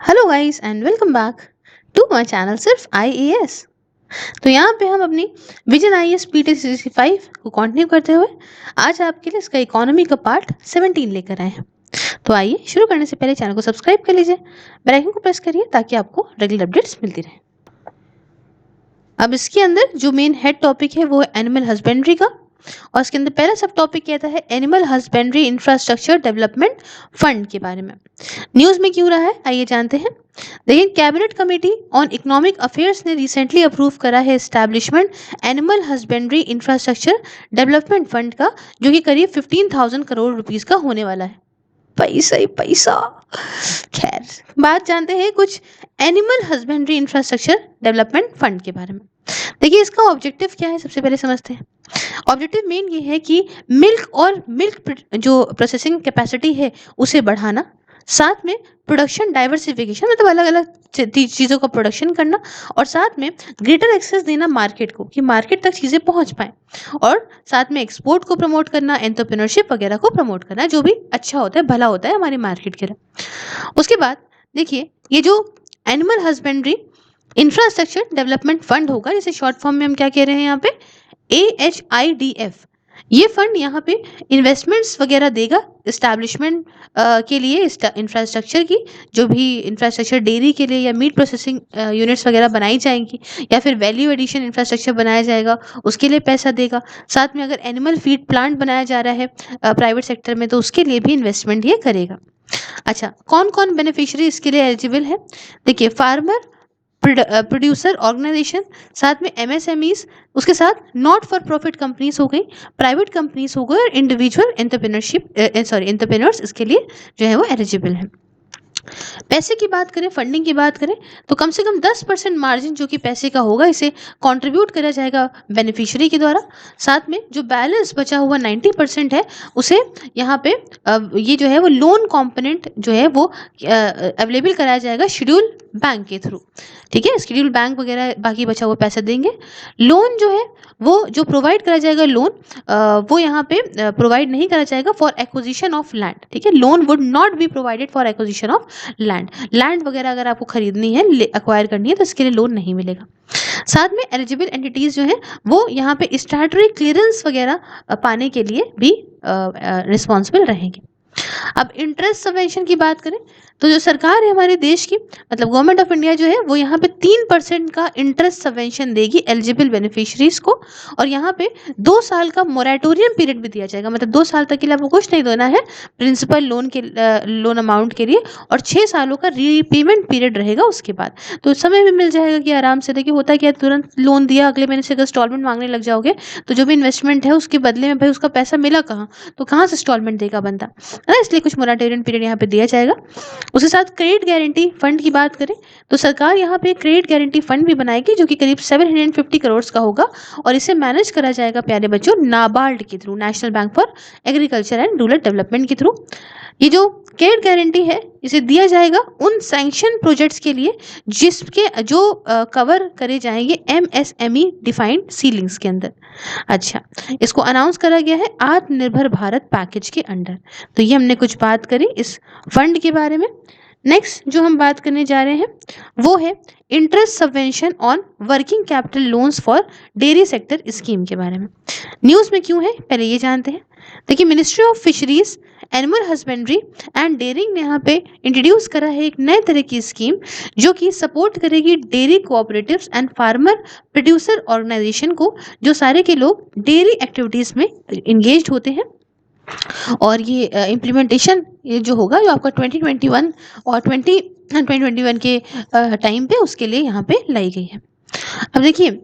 Hello guys and welcome back to my channel Sirf IAS. तो यहाँ पे हम अपनी विजन आईएएस PT65 को कंटिन्यू करते हुए आज आपके लिए इसका इकोनॉमी का पार्ट 17 लेकर आए हैं। तो आइए शुरू करने से पहले चैनल को सब्सक्राइब कर लीजिए, बेल आइकन को प्रेस करिए ताकि आपको रेगुलर अपडेट्स मिलती रहे। अब इसके अंदर जो मेन हेड टॉपिक है वो है एनिमल हस्बेंड्री का, और इसके अंदर पहला सब टॉपिक कहता है animal husbandry infrastructure development fund के बारे में। न्यूज़ में क्यों रहा है आइए जानते हैं। देखिए, cabinet committee on economic affairs ने रिसेंटली अप्रूव करा है establishment animal husbandry infrastructure development fund का, जो कि करीब 15,000 करोड़ रुपीस का होने वाला है। पैसा ही पैसा। खैर, बात जानते हैं कुछ animal husbandry infrastructure development fund के बारे में। देखिए, इसका ऑब्जेक्टिव क्या है सबसे पहले समझते हैं। ऑब्जेक्टिव मेन ये है कि मिल्क और मिल्क जो प्रोसेसिंग कैपेसिटी है उसे बढ़ाना, साथ में प्रोडक्शन डाइवर्सिफिकेशन मतलब अलग अलग चीज़ों का प्रोडक्शन करना, और साथ में ग्रेटर एक्सेस देना मार्केट को कि मार्केट तक चीज़ें पहुंच पाएँ, और साथ में एक्सपोर्ट को प्रमोट करना, एंटरप्रेन्योरशिप वगैरह को प्रमोट करना, जो भी अच्छा होता है भला होता है हमारी मार्केट के लिए। उसके बाद देखिए, ये जो animal husbandry infrastructure development fund होगा, जिसे शॉर्ट फॉर्म में हम क्या कह रहे हैं यहाँ पे, AHIDF, ये फंड यहाँ पे इन्वेस्टमेंट्स वगैरह देगा इस्टेब्लिशमेंट के लिए इंफ्रास्ट्रक्चर की, जो भी इंफ्रास्ट्रक्चर डेयरी के लिए या मीट प्रोसेसिंग यूनिट्स वगैरह बनाई जाएंगी, या फिर वैल्यू एडिशन इंफ्रास्ट्रक्चर बनाया जाएगा, उसके लिए पैसा देगा। साथ में अगर एनिमल फीड प्लांट बनाया जा रहा है प्राइवेट सेक्टर में, तो उसके लिए भी इन्वेस्टमेंट ये करेगा। अच्छा, कौन कौन बेनिफिशियरी इसके लिए एलिजिबल है। देखिए, फार्मर प्रोड्यूसर ऑर्गेनाइजेशन, साथ में MSMEs, उसके साथ नॉट फॉर प्रॉफिट कंपनीज हो गई, प्राइवेट कंपनीज हो गई, और इंडिविजुअल एंटरप्रेन्योर्स इसके लिए जो है वो एलिजिबल है। पैसे की बात करें, फंडिंग की बात करें, तो कम से कम 10% मार्जिन जो कि पैसे का होगा, इसे कंट्रीब्यूट करा जाएगा बेनिफिशियरी के द्वारा। साथ में जो बैलेंस बचा हुआ 90% है, उसे यहाँ पे ये जो है वो लोन कंपोनेंट जो है वो अवेलेबल कराया जाएगा शेड्यूल बैंक के थ्रू। ठीक है, शेड्यूल बैंक वगैरह बाकी बचा हुआ पैसा देंगे। लोन जो है वो जो प्रोवाइड करा जाएगा, लोन वो यहाँ पे प्रोवाइड नहीं करा जाएगा फॉर एक्विजिशन ऑफ लैंड। ठीक है, loan would not be provided for acquisition of land वगैरह अगर आपको खरीदनी है, एक्वायर करनी है, तो इसके लिए लोन नहीं मिलेगा। साथ में एलिजिबल एंटिटीज जो है वो यहाँ पे स्टैट्यूटरी क्लियरेंस वगैरह पाने के लिए भी रिस्पॉन्सिबल रहेंगे। अब इंटरेस्ट सबवेंशन की बात करें, तो जो सरकार है हमारे देश की, मतलब गवर्नमेंट ऑफ इंडिया जो है, वो यहाँ पे 3% का इंटरेस्ट सबवेंशन देगी एलिजिबल बेनिफिशरीज को, और यहाँ पे 2 साल का मोरेटोरियम पीरियड भी दिया जाएगा, मतलब 2 साल तक के लिए आपको कुछ नहीं देना है प्रिंसिपल लोन अमाउंट के लिए, और 6 सालों का रीपेमेंट पीरियड रहेगा उसके बाद। तो समय भी मिल जाएगा कि आराम से, देखिए होता क्या है, तुरंत लोन दिया, अगले महीने से अगर इंस्टॉलमेंट मांगने लग जाओगे तो जो भी इन्वेस्टमेंट है उसके बदले में भाई उसका पैसा मिला कहाँ, तो कहाँ से इंस्टॉलमेंट देगा बंदा, है ना। इसलिए कुछ मोरेटोरियम पीरियड यहाँ पे दिया जाएगा। उसके साथ क्रेडिट गारंटी फंड की बात करें, तो सरकार यहाँ पे क्रेडिट गारंटी फंड भी बनाएगी, जो कि करीब 750 करोड़ का होगा, और इसे मैनेज करा जाएगा प्यारे बच्चों नाबार्ड के through, national bank for agriculture and rural development के थ्रू। ये जो क्रेडिट गारंटी है, इसे दिया जाएगा उन सैंक्शन प्रोजेक्ट्स के लिए जिसके जो कवर करे जाएंगे MSME डिफाइंड सीलिंग्स के अंदर। अच्छा, इसको अनाउंस करा गया है आत्मनिर्भर भारत पैकेज के अंडर। तो ये हमने कुछ बात करी इस फंड के बारे में। नेक्स्ट जो हम बात करने जा रहे हैं वो है interest subvention on working capital loans for dairy sector scheme के बारे में। न्यूज़ में क्यों है पहले ये जानते हैं। देखिए, ministry of fisheries, animal husbandry and dairying ने यहाँ पे इंट्रोड्यूस करा है एक नए तरह की स्कीम, जो कि सपोर्ट करेगी dairy cooperatives and farmer producer organisation को, जो सारे के लोग डेयरी एक्टिविटीज़ में इंगेज होते हैं। और ये इम्प्लीमेंटेशन ये जो होगा, जो आपका 2021 और 2021 के टाइम पे उसके लिए यहाँ पे लाई गई है। अब देखिए,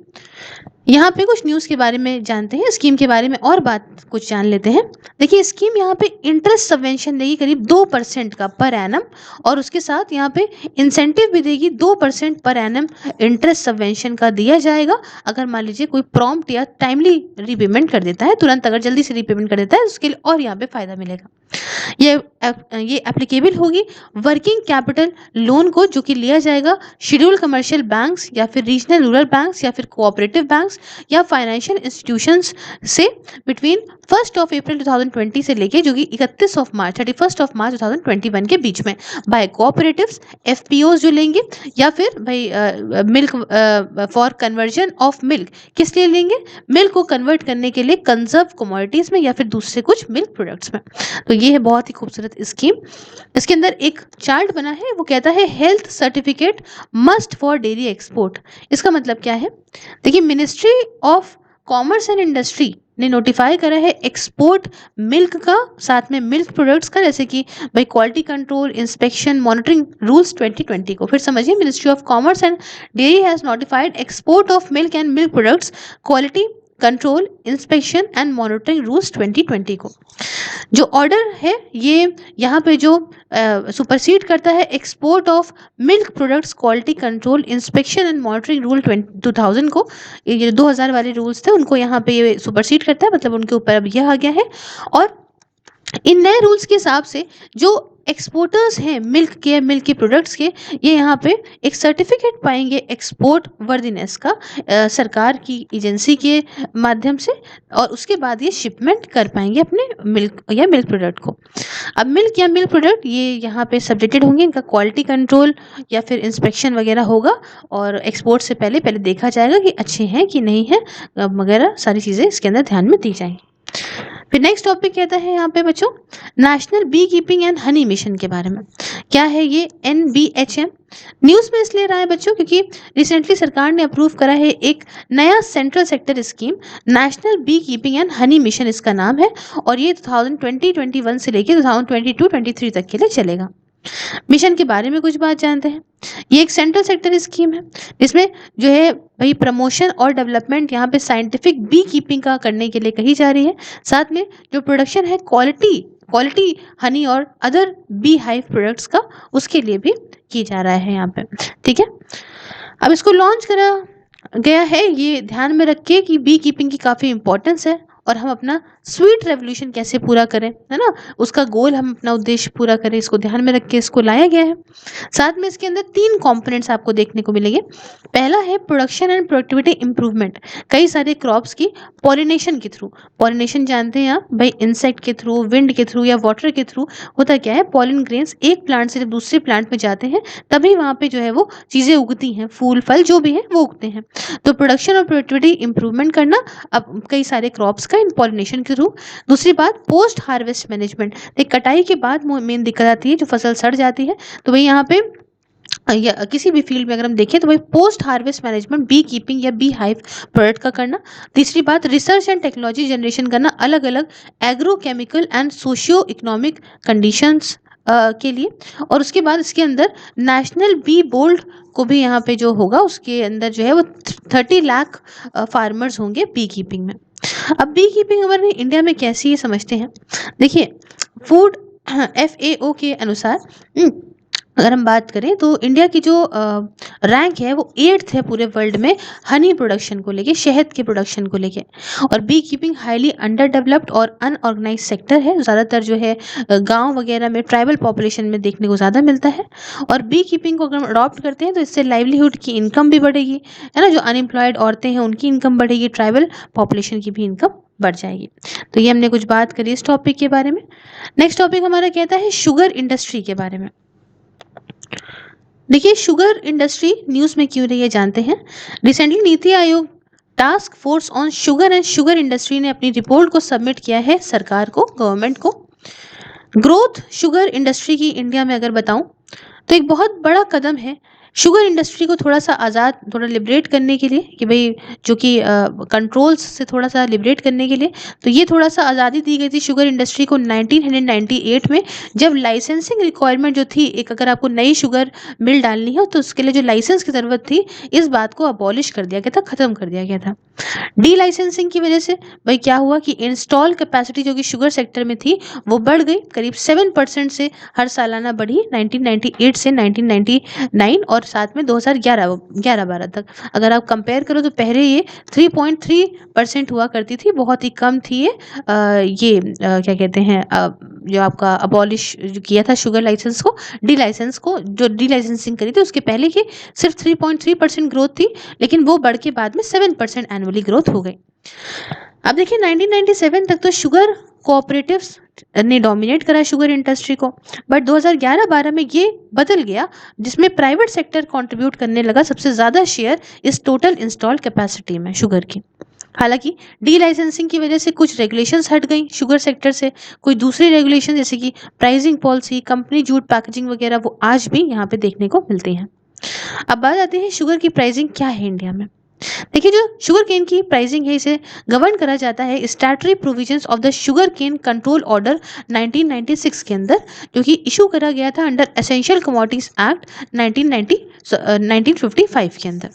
यहाँ पे कुछ न्यूज़ के बारे में जानते हैं, स्कीम के बारे में और बात कुछ जान लेते हैं। देखिए, स्कीम यहाँ पे इंटरेस्ट सबवेंशन देगी करीब 2% का पर एनम, और उसके साथ यहाँ पे इंसेंटिव भी देगी 2% पर एनम इंटरेस्ट सबवेंशन का दिया जाएगा, अगर मान लीजिए कोई प्रॉम्प्ट या टाइमली रीपेमेंट कर देता है, तुरंत अगर जल्दी से रीपेमेंट कर देता है उसके लिए और यहाँ पे फ़ायदा मिलेगा। ये एप्लीकेबल होगी वर्किंग कैपिटल लोन को, जो कि लिया जाएगा शेड्यूल कमर्शियल बैंक्स या फिर रीजनल रूरल बैंक्स या फिर कोऑपरेटिव बैंक्स बैंक्स या फाइनेंशियल इंस्टीट्यूशंस से बिटवीन 1 अप्रैल 2020 से लेके जो कि 31 मार्च 2021 के बीच में बाय कोऑपरेटिव्स, एफपीओज जो लेंगे, या फिर भाई milk for conversion of milk, किस लिए लेंगे? मिल्क को कन्वर्ट करने के लिए कंजर्व कमोडिटीज में या फिर दूसरे कुछ मिल्क प्रोडक्ट्स में। तो ये है बहुत ही खूबसूरत स्कीम। इसके अंदर एक चार्ट बना है, वो कहता है health certificate must for dairy export. इसका मतलब क्या है? देखिए, ministry of commerce and industry ने नोटिफाई करा है एक्सपोर्ट मिल्क का, साथ में मिल्क प्रोडक्ट्स का, जैसे कि भाई quality control, inspection, monitoring rules 2020 को। फिर समझिए, ministry of commerce and dairy has notified export of milk and milk products quality control, inspection and monitoring rules 2020 को। जो ऑर्डर है ये यहाँ पे जो सुपरसीड करता है export of milk products quality control, inspection and monitoring rule 2000 को। ये 2000 वाले रूल्स थे उनको यहाँ पे ये सुपरसीड करता है, मतलब उनके ऊपर अब यह आ गया है। और इन नए रूल्स के हिसाब से जो एक्सपोर्टर्स हैं मिल्क के प्रोडक्ट्स के, ये यहाँ पे एक सर्टिफिकेट पाएंगे एक्सपोर्ट वर्दीनेस का सरकार की एजेंसी के माध्यम से, और उसके बाद ये शिपमेंट कर पाएंगे अपने मिल्क प्रोडक्ट को। अब मिल्क या मिल्क प्रोडक्ट ये यहाँ पे सब्जेक्टेड होंगे, इनका क्वालिटी कंट्रोल या फिर इंस्पेक्शन वगैरह होगा, और एक्सपोर्ट से पहले देखा जाएगा कि अच्छे हैं कि नहीं है वगैरह, सारी चीज़ें इसके अंदर ध्यान में दी जाएंगी। फिर नेक्स्ट टॉपिक कहता है यहाँ पे बच्चों national bee keeping and honey mission के बारे में। क्या है ये NBHM? न्यूज़ में इसलिए रहा है बच्चों क्योंकि रिसेंटली सरकार ने अप्रूव करा है एक नया central sector scheme, national bee keeping and honey mission इसका नाम है, और ये 2020-21 से लेकर 2022-23 तक के लिए चलेगा। मिशन के बारे में कुछ बात जानते हैं। ये एक सेंट्रल सेक्टर स्कीम है, इसमें जो है भाई प्रमोशन और डेवलपमेंट यहाँ पे साइंटिफिक बी कीपिंग का करने के लिए कही जा रही है, साथ में जो प्रोडक्शन है क्वालिटी हनी और अदर बी हाइव प्रोडक्ट्स का, उसके लिए भी की जा रहा है यहाँ पे। ठीक है, अब इसको लॉन्च करा गया है ये ध्यान में रखिए कि बी कीपिंग की काफ़ी इंपॉर्टेंस है, और हम अपना स्वीट रेवोल्यूशन कैसे पूरा करें, है ना, उसका गोल, हम अपना उद्देश्य पूरा करें, इसको ध्यान में रख के इसको लाया गया है। साथ में इसके अंदर 3 कंपोनेंट्स आपको देखने को मिलेंगे। पहला है प्रोडक्शन एंड प्रोडक्टिविटी इंप्रूवमेंट, कई सारे क्रॉप्स की पॉलिनेशन के थ्रू। पॉलिनेशन जानते हैं आप भाई, इंसेक्ट के थ्रू, विंड के थ्रू या वाटर के थ्रू होता क्या है, पॉलिन ग्रेन्स एक प्लांट से जब दूसरे प्लांट में जाते हैं तभी वहाँ पे जो है वो चीज़ें उगती हैं, फूल फल जो भी है वो उगते हैं। तो प्रोडक्शन और प्रोडक्टिविटी इंप्रूवमेंट करना अब कई सारे क्रॉप्स का इन पॉलिनेशन के थ्रू। दूसरी बात पोस्ट हार्वेस्ट मैनेजमेंट, कटाई के बाद मेन दिक्कत आती है, जो फसल सड़ जाती है, तो वही यहाँ पे या किसी भी फील्ड में अगर हम देखें तो वही post harvest management bee keeping या बी हाइव प्रोडक्ट का करना। तीसरी बात रिसर्च एंड टेक्नोलॉजी जनरेशन करना, अलग अलग agro chemical and socio economic conditions के लिए। और उसके बाद इसके अंदर नेशनल बी बोल्ड को भी यहाँ पे जो होगा उसके अंदर जो है वो 30 लाख फार्मर्स होंगे बी कीपिंग में। अब बी कीपिंग हमारे इंडिया में कैसी है समझते हैं। देखिए, फूड FAO के अनुसार अगर हम बात करें तो इंडिया की जो रैंक है वो 8th है पूरे वर्ल्ड में हनी प्रोडक्शन को लेके, शहद के प्रोडक्शन को लेके। और bee keeping highly under developed और अनऑर्गेनाइज सेक्टर है, ज़्यादातर जो है गांव वगैरह में ट्राइबल पॉपुलेशन में देखने को ज़्यादा मिलता है। और बी कीपिंग को अगर हम अडॉप्ट करते हैं तो इससे लाइवलीहुड की इनकम भी बढ़ेगी, है ना, जो अनएम्प्लॉयड औरतें हैं उनकी इनकम बढ़ेगी, ट्राइबल पॉपुलेशन की भी इनकम बढ़ जाएगी। तो ये हमने कुछ बात करी इस टॉपिक के बारे में। नेक्स्ट टॉपिक हमारा कहता है शुगर इंडस्ट्री के बारे में। देखिए, शुगर इंडस्ट्री न्यूज़ में क्यों रही है जानते हैं। Recently NITI Aayog task force on sugar and sugar industry ने अपनी रिपोर्ट को सबमिट किया है सरकार को, गवर्नमेंट को। ग्रोथ शुगर इंडस्ट्री की इंडिया में अगर बताऊं तो एक बहुत बड़ा कदम है शुगर इंडस्ट्री को थोड़ा सा आज़ाद, थोड़ा लिबरेट करने के लिए, कि भाई जो कि कंट्रोल्स से थोड़ा सा लिबरेट करने के लिए। तो ये थोड़ा सा आज़ादी दी गई थी शुगर इंडस्ट्री को 1998 में, जब लाइसेंसिंग रिक्वायरमेंट जो थी, एक अगर आपको नई शुगर मिल डालनी हो तो उसके लिए जो लाइसेंस की ज़रूरत थी, इस बात को अबॉलिश कर दिया गया था, ख़त्म कर दिया गया था। डी लाइसेंसिंग की वजह से भाई क्या हुआ कि इंस्टॉल कैपेसिटी जो कि शुगर सेक्टर में थी वो बढ़ गई, करीब 7% से हर सालाना बढ़ी 1998 से 1999 और साथ में 2011-12 तक। अगर आप कंपेयर करो तो पहले ये 3.3% हुआ करती थी, बहुत ही कम थी ये क्या कहते हैं जो आपका अबॉलिश जो किया था शुगर लाइसेंस को, जो डी लाइसेंसिंग करी थी उसके पहले की सिर्फ 3.3% ग्रोथ थी, लेकिन वो बढ़ के बाद में 7% एनुअली ग्रोथ हो गई। अब देखिए 1997 तक तो शुगर कोऑपरेटिव्स ने डोमिनेट करा शुगर इंडस्ट्री को, बट 2011-12 में ये बदल गया, जिसमें प्राइवेट सेक्टर कंट्रीब्यूट करने लगा सबसे ज़्यादा शेयर इस टोटल इंस्टॉल्ड कैपेसिटी में शुगर की। हालांकि डी लाइसेंसिंग की वजह से कुछ रेगुलेशंस हट गई शुगर सेक्टर से, कोई दूसरी रेगुलेशन जैसे कि pricing policy, company jute packaging वगैरह वो आज भी यहाँ पे देखने को मिलती हैं। अब बात आती है शुगर की प्राइसिंग क्या है इंडिया में। देखिए जो शुगर केन की प्राइसिंग है इसे गवर्न करा जाता है statutory provisions of the sugar cane control order 1996 के अंदर, जो कि इशू करा गया था अंडर एसेंशियल कमोडिटीज एक्ट 1955 के अंदर।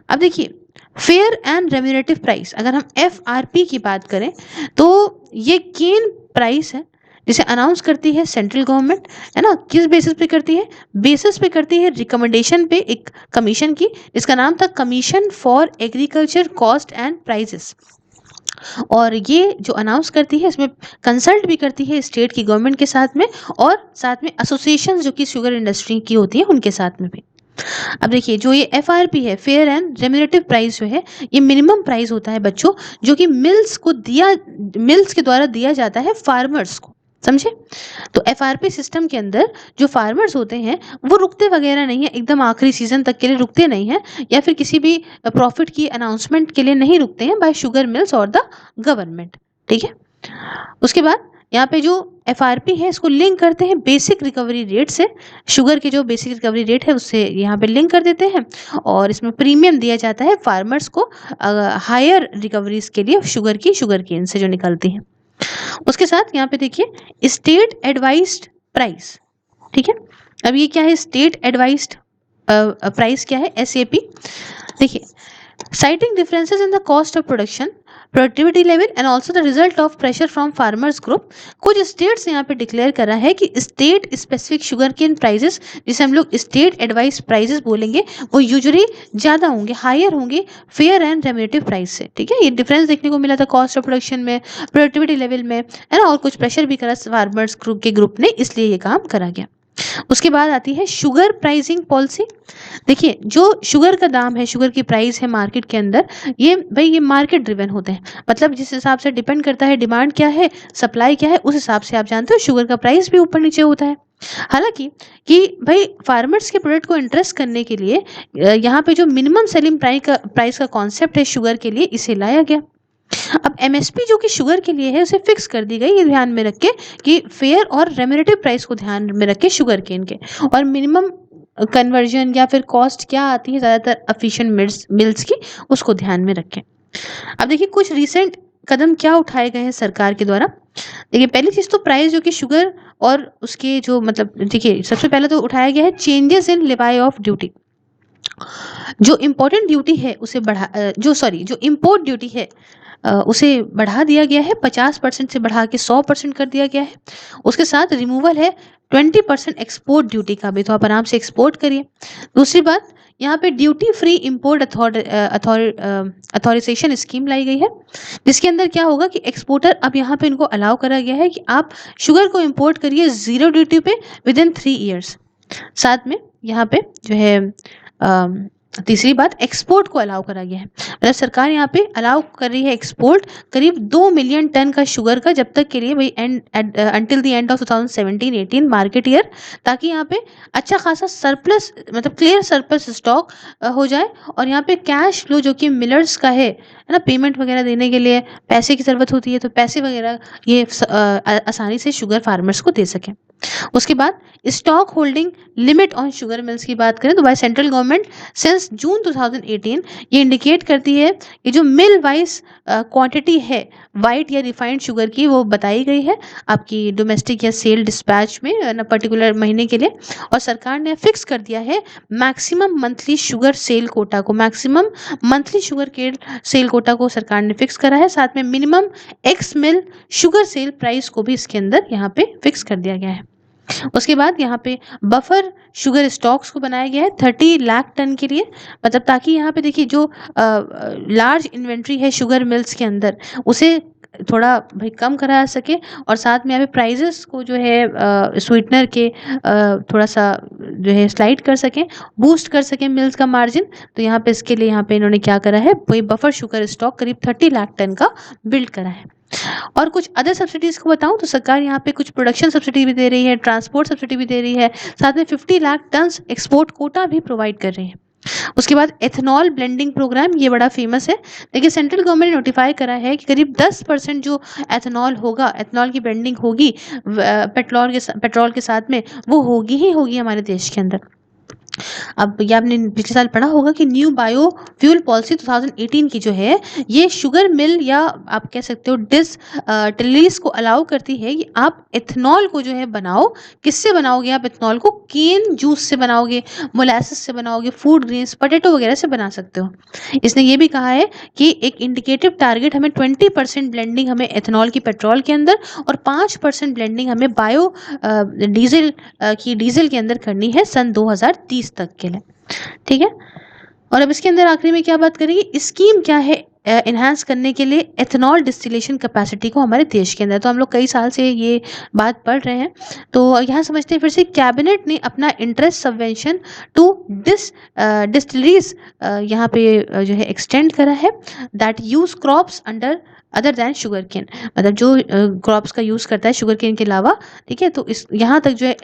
अब देखिए फेयर एंड रेम्यूनरेटिव प्राइस, अगर हम FRP की बात करें तो ये केन प्राइस है जिसे अनाउंस करती है सेंट्रल गवर्नमेंट, है ना। किस बेसिस पे करती है? बेसिस पे करती है रिकमेंडेशन पे एक कमीशन की, इसका नाम था commission for agriculture cost and prices. और ये जो अनाउंस करती है इसमें कंसल्ट भी करती है स्टेट की गवर्नमेंट के साथ में, और साथ में एसोसिएशन जो कि शुगर इंडस्ट्री की होती है उनके साथ में भी। अब देखिए जो ये FRP है, फेयर एंड रेम्यूनरेटिव प्राइस जो है, ये मिनिमम प्राइस होता है बच्चों, जो कि मिल्स के द्वारा दिया जाता है फार्मर्स को, समझे। तो FRP सिस्टम के अंदर जो फार्मर्स होते हैं वो रुकते वगैरह नहीं है, एकदम आखिरी सीजन तक के लिए रुकते नहीं हैं, या फिर किसी भी प्रॉफिट की अनाउंसमेंट के लिए नहीं रुकते हैं बाय शुगर मिल्स और द गवर्नमेंट, ठीक है। उसके बाद यहाँ पे जो FRP है इसको लिंक करते हैं बेसिक रिकवरी रेट से, शुगर की जो बेसिक रिकवरी रेट है उससे यहाँ पे लिंक कर देते हैं, और इसमें प्रीमियम दिया जाता है फार्मर्स को हायर रिकवरीज के लिए शुगर केन से जो निकलती हैं। उसके साथ यहाँ पे देखिए स्टेट एडवाइज्ड प्राइस, ठीक है। अब ये क्या है स्टेट एडवाइज्ड प्राइस, क्या है SAP। देखिए citing differences in the cost of production, productivity level and also the result of pressure from farmers group, कुछ स्टेट्स यहाँ पे डिक्लेयर करा है कि state specific sugar cane prices, जिसे हम लोग स्टेट एडवाइस प्राइजेस बोलेंगे, वो यूजुअली ज़्यादा होंगे, हायर होंगे फेयर एंड रेम्यूनरेटिव प्राइस से, ठीक है। ये डिफरेंस देखने को मिला था कॉस्ट ऑफ प्रोडक्शन में, प्रोडक्टिविटी लेवल में, है ना, और कुछ प्रेशर भी करा फार्मर्स ग्रुप ने, इसलिए ये काम करा गया। उसके बाद आती है शुगर प्राइसिंग पॉलिसी। देखिए जो शुगर का दाम है, शुगर की प्राइस है मार्केट के अंदर, ये मार्केट ड्रिवन होते हैं, मतलब जिस हिसाब से डिपेंड करता है डिमांड क्या है, सप्लाई क्या है, उस हिसाब से आप जानते हो शुगर का प्राइस भी ऊपर नीचे होता है। हालांकि कि भाई फार्मर्स के प्रोडक्ट को इंटरेस्ट करने के लिए यहाँ पे जो मिनिमम सेलिंग प्राइस का कॉन्सेप्ट है शुगर के लिए, इसे लाया गया। अब MSP जो कि शुगर के लिए है उसे फिक्स कर दी गई, ये ध्यान में रख के कि फेयर और रेम्यूनरेटिव प्राइस को ध्यान में रख के शुगर केन के, और मिनिमम कन्वर्जन या फिर कॉस्ट क्या आती है ज़्यादातर एफिशिएंट मिल्स की, उसको ध्यान में रखें। अब देखिए कुछ रिसेंट कदम क्या उठाए गए हैं सरकार के द्वारा। देखिए पहली चीज़ तो प्राइस जो कि शुगर और उसके जो मतलब, देखिए सबसे पहले तो उठाया गया है चेंजेस इन लेवाई ऑफ ड्यूटी। जो इम्पोर्टेंट ड्यूटी है उसे जो इम्पोर्ट ड्यूटी है उसे बढ़ा दिया गया है, 50% से बढ़ा के 100% कर दिया गया है। उसके साथ रिमूवल है 20% एक्सपोर्ट ड्यूटी का भी, तो आप आराम से एक्सपोर्ट करिए। दूसरी बात, यहाँ पे duty free import authorization scheme लाई गई है, जिसके अंदर क्या होगा कि एक्सपोर्टर अब यहाँ पे इनको अलाउ करा गया है कि आप शुगर को इम्पोर्ट करिए 0 ड्यूटी पे विदिन 3 ईयर्स। साथ में यहाँ पे जो है तीसरी बात, एक्सपोर्ट को अलाउ करा गया है, मतलब सरकार यहाँ पे अलाउ कर रही है एक्सपोर्ट करीब 2 मिलियन टन का शुगर का, जब तक के लिए भाई until the end of 2017-18 market year, ताकि यहाँ पे अच्छा खासा सरप्लस, मतलब क्लियर सरप्लस स्टॉक हो जाए, और यहाँ पे कैश फ्लो जो कि मिलर्स का है ना, पेमेंट वगैरह देने के लिए पैसे की ज़रूरत होती है, तो पैसे वगैरह ये आसानी से शुगर फार्मर्स को दे सकें। उसके बाद stock holding limit on sugar mills की बात करें तो by central government since June 2018 ये इंडिकेट करती है कि जो मिल वाइज क्वांटिटी है वाइट या रिफाइंड शुगर की, वो बताई गई है आपकी डोमेस्टिक या सेल डिस्पैच में ना पर्टिकुलर महीने के लिए, और सरकार ने फिक्स कर दिया है maximum monthly sugar sale quota को, मैक्सिमम मंथली शुगर के सेल कोटा को सरकार ने फिक्स करा है। साथ में minimum ex mill sugar sale price को भी इसके अंदर यहाँ पे फिक्स कर दिया गया है। उसके बाद यहाँ पे बफर शुगर स्टॉक्स को बनाया गया है 30 लाख टन के लिए, मतलब ताकि यहाँ पे देखिए जो लार्ज इन्वेंट्री है शुगर मिल्स के अंदर, उसे थोड़ा भाई कम करा सके और साथ में यहाँ पे प्राइजेस को जो है स्वीटनर के थोड़ा-सा जो है स्लाइड कर सकें, बूस्ट कर सकें मिल्स का मार्जिन। तो यहाँ पे इसके लिए यहाँ पे इन्होंने क्या करा है, वही बफर शुगर स्टॉक करीब 30 लाख टन का बिल्ड करा है। और कुछ अदर सब्सिडीज़ को बताऊँ तो सरकार यहाँ पे कुछ प्रोडक्शन सब्सिडी भी दे रही है, ट्रांसपोर्ट सब्सिडी भी दे रही है, साथ में 50 लाख टन्स एक्सपोर्ट कोटा भी प्रोवाइड कर रही है। उसके बाद एथनॉल ब्लेंडिंग प्रोग्राम, ये बड़ा फेमस है। देखिए सेंट्रल गवर्नमेंट ने नोटिफाई करा है कि करीब 10% जो एथनॉल होगा, एथनॉल की ब्लेंडिंग होगी पेट्रोल के साथ में, वो होगी ही होगी हमारे देश के अंदर। अब ये आपने पिछले साल पढ़ा होगा कि न्यू बायो फ्यूल पॉलिसी 2018 की जो है, ये शुगर मिल या आप कह सकते हो टिलरीज को अलाउ करती है कि आप एथनॉल को जो है बनाओ। किससे बनाओगे आप एथनॉल को? केन जूस से बनाओगे, मोलासिस से बनाओगे, फूड ग्रेन्स, पोटैटो वगैरह से बना सकते हो। इसने ये भी कहा है कि एक इंडिकेटिव टारगेट हमें 20% ब्लेंडिंग हमें एथनॉल की पेट्रोल के अंदर और 5% ब्लेंडिंग हमें बायो डीजल के अंदर करनी है सन 2030 तक के लिए। ठीक है। और अब इसके अंदर आखिरी में क्या बात करेंगे, स्कीम क्या है एनहांस करने के लिए एथनॉल डिस्टिलेशन कैपेसिटी को हमारे देश के अंदर। तो हम लोग कई साल से ये बात पढ़ रहे हैं, तो यहाँ समझते हैं फिर से। कैबिनेट ने अपना इंटरेस्ट सबवेंशन टू डिस्टिलरीज यहाँ पे जो है एक्सटेंड करा है, that use crops under other than sugar cane, मतलब जो क्रॉप्स का यूज़ करता है शुगर केन के अलावा। ठीक है, तो इस यहाँ तक जो है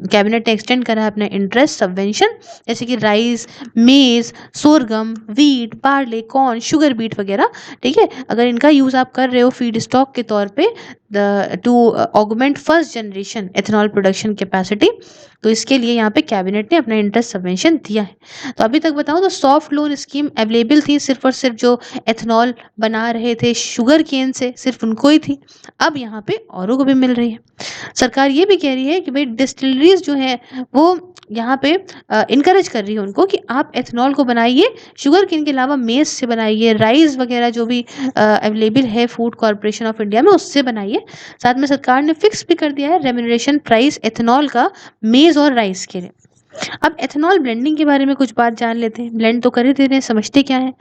कैबिनेट ने एक्सटेंड करा है अपना इंटरेस्ट सबवेंशन, जैसे कि rice, maize, sorghum, wheat, barley, corn, sugar beet वगैरह। ठीक है, अगर इनका यूज़ आप कर रहे हो फीड स्टॉक के तौर पे to augment first generation ethanol production capacity, तो इसके लिए यहाँ पे कैबिनेट ने अपना इंटरेस्ट सबवेंशन दिया है। तो अभी तक बताऊँ तो सॉफ्ट लोन स्कीम अवेलेबल थी सिर्फ और सिर्फ जो एथनॉल बना रहे थे शुगर केन से, सिर्फ उनको ही थी। अब यहाँ पे औरों को भी मिल रही है। सरकार ये भी कह रही है कि भाई डिस्टिलरीज जो है वो यहाँ पे इनकरेज कर रही है उनको कि आप एथनॉल को बनाइए, शुगर केन के अलावा मेज से बनाइए, राइस वगैरह जो भी अवेलेबल है फूड कॉरपोरेशन ऑफ इंडिया में, उससे बनाइए। साथ में सरकार ने फिक्स भी कर दिया है रेम्यूनरेशन प्राइस एथनॉल का मेज और राइस के लिए। अब एथनॉल ब्लेंडिंग के बारे में कुछ बात जान लेते हैं। ब्लेंड तो कर ही दे रहे हैं, समझते क्या है।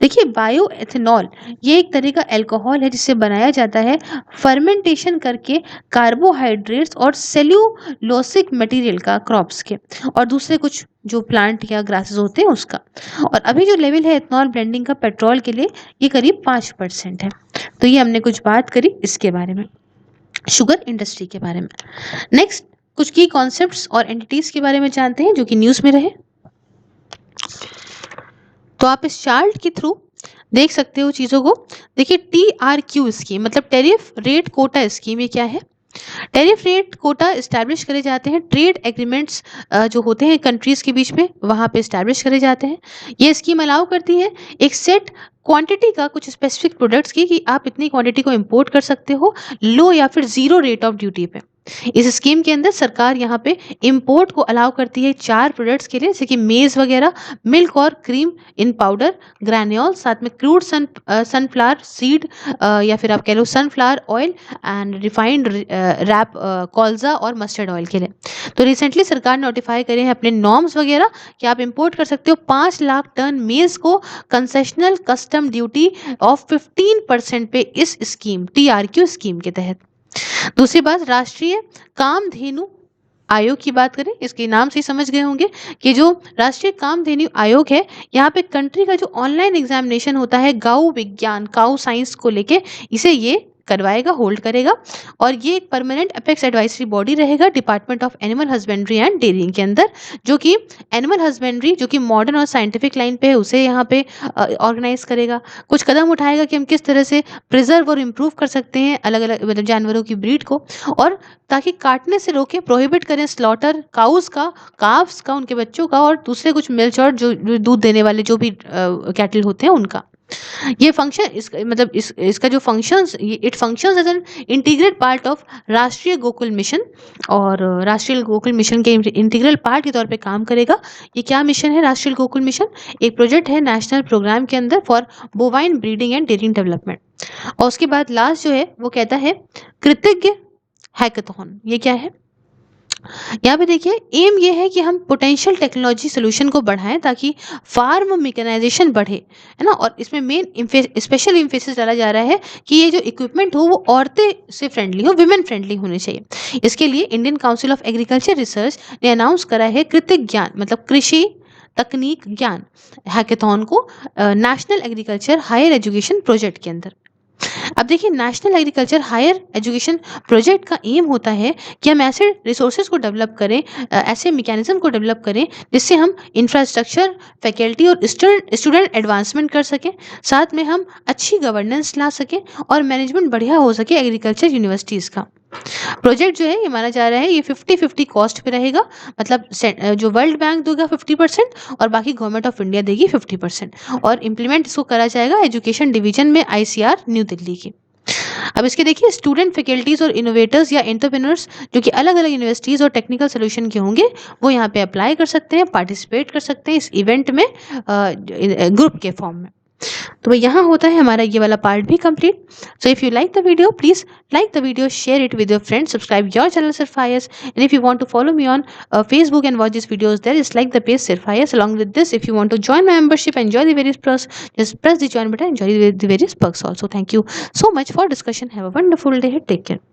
देखिए बायो एथनॉल ये एक तरह का अल्कोहल है जिससे बनाया जाता है फर्मेंटेशन करके कार्बोहाइड्रेट्स और सेल्यूलोसिक मटेरियल का क्रॉप्स के और दूसरे कुछ जो प्लांट या ग्रासेस होते हैं उसका। और अभी जो लेवल है एथनॉल ब्लेंडिंग का पेट्रोल के लिए, ये करीब 5% है। तो ये हमने कुछ बात करी इसके बारे में, शुगर इंडस्ट्री के बारे में। नेक्स्ट कुछ की कॉन्सेप्ट्स और एंटिटीज के बारे में जानते हैं जो कि न्यूज़ में रहे। तो आप इस चार्ट के थ्रू देख सकते हो चीज़ों को। देखिए TRQ स्कीम मतलब टैरिफ रेट कोटा स्कीम, ये क्या है? टैरिफ रेट कोटा इस्टेब्लिश करे जाते हैं, ट्रेड एग्रीमेंट्स जो होते हैं कंट्रीज़ के बीच में, वहाँ पे इस्टेब्लिश करे जाते हैं। ये स्कीम अलाउ करती है एक सेट क्वांटिटी का कुछ स्पेसिफिक प्रोडक्ट्स की, कि आप इतनी क्वांटिटी को इंपोर्ट कर सकते हो लो या फिर ज़ीरो रेट ऑफ ड्यूटी पे। इस स्कीम के अंदर सरकार यहाँ पे इंपोर्ट को अलाउ करती है 4 प्रोडक्ट्स के लिए, जैसे कि मेज़ वगैरह, मिल्क और क्रीम इन पाउडर, ग्रैन्योल, साथ में क्रूड सनफ्लावर सीड या फिर आप कह लो sunflower oil and refined rape colza और मस्टर्ड ऑयल के लिए। तो रिसेंटली सरकार ने नोटिफाई करे हैं अपने नॉर्म्स वगैरह कि आप इंपोर्ट कर सकते हो 5 लाख टन मेज़ को कंसेशनल कस्टम ड्यूटी ऑफ 15% पे इस स्कीम TRQ स्कीम के तहत। दूसरी बात, राष्ट्रीय कामधेनु आयोग की बात करें, इसके नाम से ही समझ गए होंगे कि जो राष्ट्रीय कामधेनु आयोग है, यहाँ पे कंट्री का जो ऑनलाइन एग्जामिनेशन होता है गौ विज्ञान, काउ साइंस को लेके, इसे ये करवाएगा, होल्ड करेगा। और ये एक परमानेंट अपेक्स एडवाइजरी बॉडी रहेगा department of animal husbandry and dairying के अंदर, जो कि एनिमल हस्बेंड्री जो कि मॉडर्न और साइंटिफिक लाइन पे है उसे यहाँ पे ऑर्गेनाइज करेगा। कुछ कदम उठाएगा कि हम किस तरह से प्रिजर्व और इम्प्रूव कर सकते हैं अलग अलग मतलब जानवरों की ब्रीड को, और ताकि काटने से रोके, प्रोहिबिट करें स्लॉटर काउस का, काफ्स का, उनके बच्चों का, और दूसरे कुछ मिल्क जो दूध देने वाले जो भी कैटल होते हैं उनका। ये फंक्शन इसका जो functions, it functions as an integrate part of Rashtriya Gokul Mission, और राष्ट्रीय गोकुल मिशन के इंटीग्रल पार्ट के तौर पे काम करेगा। ये क्या मिशन है? राष्ट्रीय गोकुल मिशन एक प्रोजेक्ट है नेशनल प्रोग्राम के अंदर for bovine breeding and dairying development. और उसके बाद लास्ट जो है वो कहता है कृतज्ञ हैकाथॉन। ये क्या है? यहाँ पे देखिए एम ये है कि हम पोटेंशियल टेक्नोलॉजी सॉल्यूशन को बढ़ाएँ ताकि फार्म मैकेनाइजेशन बढ़े, है ना? और इसमें स्पेशल एम्फेसिस डाला जा रहा है कि ये जो इक्विपमेंट हो वो औरतें से फ्रेंडली हो, वुमेन फ्रेंडली होने चाहिए। इसके लिए Indian council of agriculture research ने अनाउंस करा है कृषि ज्ञान मतलब कृषि तकनीक ज्ञान हैकेथॉन को national agriculture higher education project के अंदर। अब देखिए national agriculture higher education project का एम होता है कि हम ऐसे रिसोर्सेज को डेवलप करें, ऐसे मैकेनिज्म को डेवलप करें जिससे हम इंफ्रास्ट्रक्चर, फैकल्टी और स्टूडेंट एडवांसमेंट कर सकें, साथ में हम अच्छी गवर्नेंस ला सकें और मैनेजमेंट बढ़िया हो सके एग्रीकल्चर यूनिवर्सिटीज़ का। प्रोजेक्ट जो है ये माना जा रहा है ये 50-50 कॉस्ट पे रहेगा, मतलब जो वर्ल्ड बैंक देगा 50% और बाकी गवर्नमेंट ऑफ इंडिया देगी 50%, और इम्प्लीमेंट इसको करा जाएगा एजुकेशन डिवीजन में आईसीआर न्यू दिल्ली की। अब इसके देखिए स्टूडेंट फैकल्टीज और इनोवेटर्स या एंटरप्रेन्योर्स जो कि अलग अलग यूनिवर्सिटीज़ और टेक्निकल सोल्यूशन के होंगे वो यहाँ पे अप्लाई कर सकते हैं, पार्टिसिपेट कर सकते हैं इस इवेंट में ग्रुप के फॉर्म में। तो भाई यहाँ होता है हमारा ये वाला पार्ट भी complete. So if you like the video please like the video, share it with your friends, subscribe your channel Sirfayas, and if you want to follow me on Facebook and watch these videos there, just like the page Sirfayas. Along with this, if you want to join my membership, enjoy the various perks, just press the join button, enjoy the various perks also. Thank you so much for discussion. Have a wonderful day. Take care.